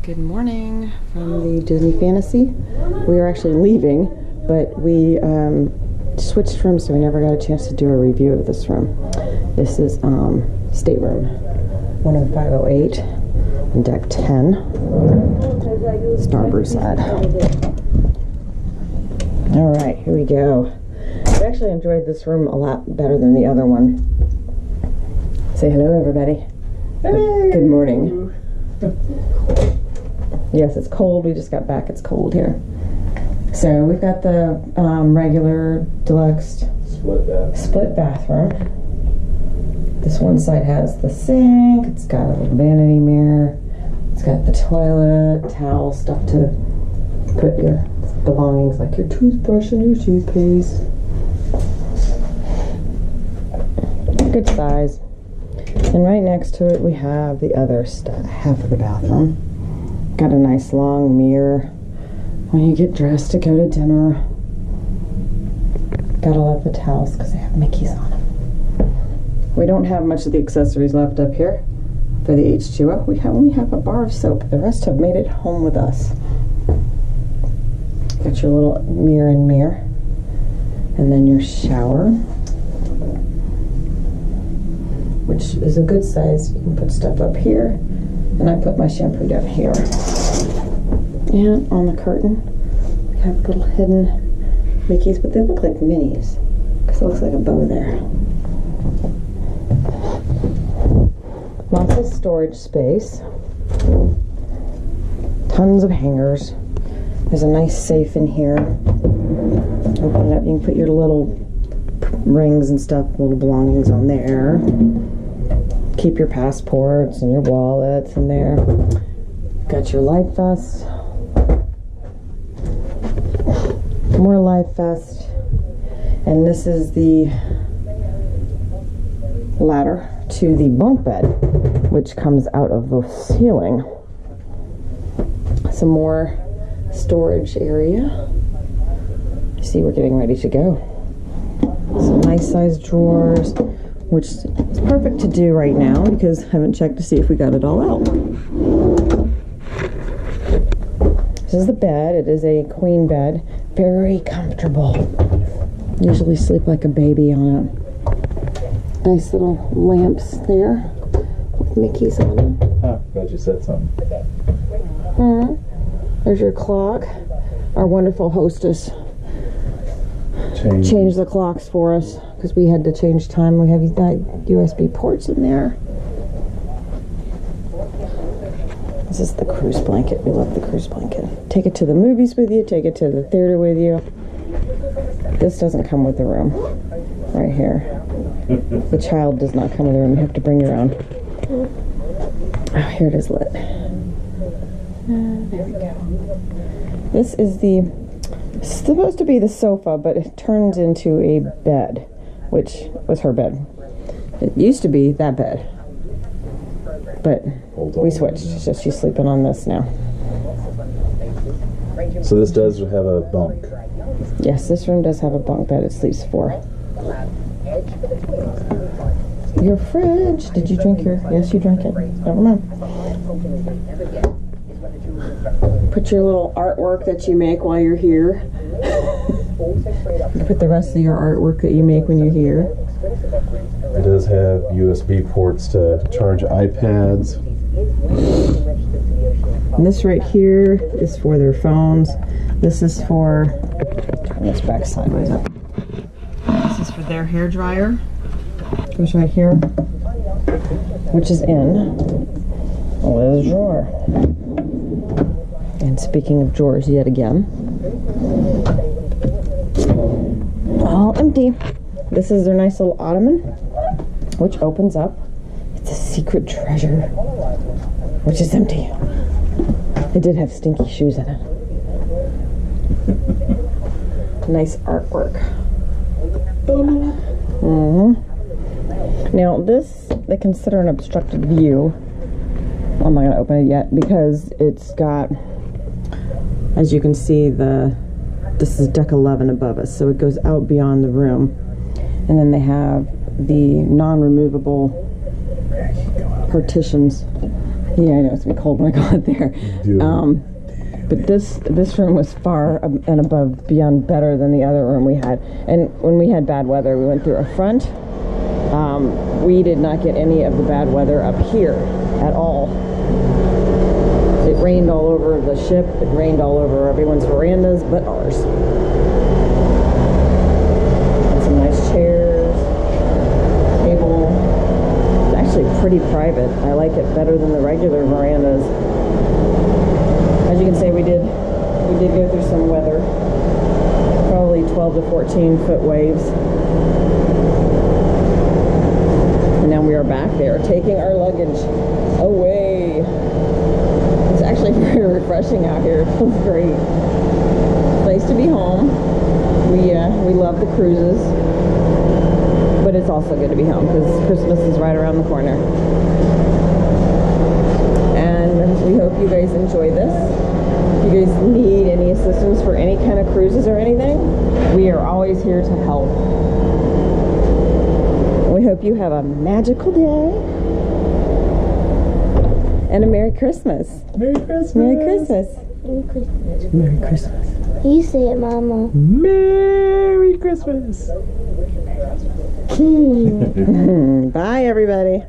Good morning from the Disney Fantasy. We are actually leaving, but we switched rooms, so we never got a chance to do a review of this room. This is stateroom 10508 on deck 10, starboard side. All right, here we go. I actually enjoyed this room a lot better than the other one. Say hello, everybody. Hey. Good morning. Yes, it's cold. We just got back. It's cold here. So we've got the regular deluxe split bathroom. This one side has the sink. It's got a little vanity mirror. It's got the toilet, towel, stuff to put your belongings like your toothbrush and your toothpaste. Good size. And right next to it we have the other half of the bathroom. Got a nice long mirror when you get dressed to go to dinner. Gotta love the towels because they have Mickeys on them. We don't have much of the accessories left up here for the H2O. We only have a bar of soap. The rest have made it home with us. Got your little mirror and mirror. And then your shower, which is a good size. You can put stuff up here. And I put my shampoo down here. And on the curtain, we have little hidden Mickeys, but they look like minis because it looks like a bow there. Lots of storage space. Tons of hangers. There's a nice safe in here. Open it up, you can put your little rings and stuff, little belongings on there. Keep your passports and your wallets in there. Got your life vest. More life vest. And this is the ladder to the bunk bed, which comes out of the ceiling. Some more storage area. You see, we're getting ready to go. Some nice sized drawers, which is perfect to do right now because I haven't checked to see if we got it all out. This is the bed. It is a queen bed. Very comfortable. Usually sleep like a baby on it. Nice little lamps there with Mickeys on them. Oh, glad you said something. There's your clock. Our wonderful hostess changed the clocks for us because we had to change time. We have USB ports in there. This is the cruise blanket. We love the cruise blanket. Take it to the movies with you. Take it to the theater with you. This doesn't come with the room. Right here. The child does not come with the room. You have to bring your own. Oh, here it is lit. There we go. This is it's supposed to be the sofa, but it turns into a bed, which was her bed. It used to be that bed, but we switched, so she's sleeping on this now. So this does have a bunk? Yes, this room does have a bunk bed. It sleeps 4. Your fridge. Did you drink your... Yes, you drank it. Never mind. Put your little artwork that you make while you're here. You put the rest of your artwork that you make when you're here. It does have USB ports to charge iPads. And this right here is for their phones. This is for... Turn this back sideways up. This is for their hair dryer. Goes right here, which is in this drawer. And speaking of drawers, yet again, all empty. This is their nice little ottoman, which opens up. It's a secret treasure, which is empty. It did have stinky shoes in it. Nice artwork. Now this, they consider an obstructed view. I'm not going to open it yet because it's got, as you can see, this is deck 11 above us, so it goes out beyond the room. And then they have the non-removable partitions Yeah, I know it's gonna be cold when I go out there. Do But this room was far and above beyond better than the other room we had. And when we had bad weather, we went through a front. We did not get any of the bad weather up here at all. It rained all over the ship. It rained all over everyone's verandas but ours. And some nice chairs, table. It's actually pretty private. I like it better than the regular verandas. As you can see, we did go through some weather. Probably 12 to 14 foot waves. And now we are back there taking our luggage away. It's actually very refreshing out here. It feels great. Place to be home. We love the cruises. But it's also good to be home because Christmas is right around the corner. And we hope you guys enjoy this. If you guys need any assistance for any kind of cruises or anything, we are always here to help. We hope you have a magical day and a Merry Christmas. Merry Christmas. Merry Christmas. Merry Christmas. Merry Christmas. You say it, Mama. Merry Christmas. Bye, everybody.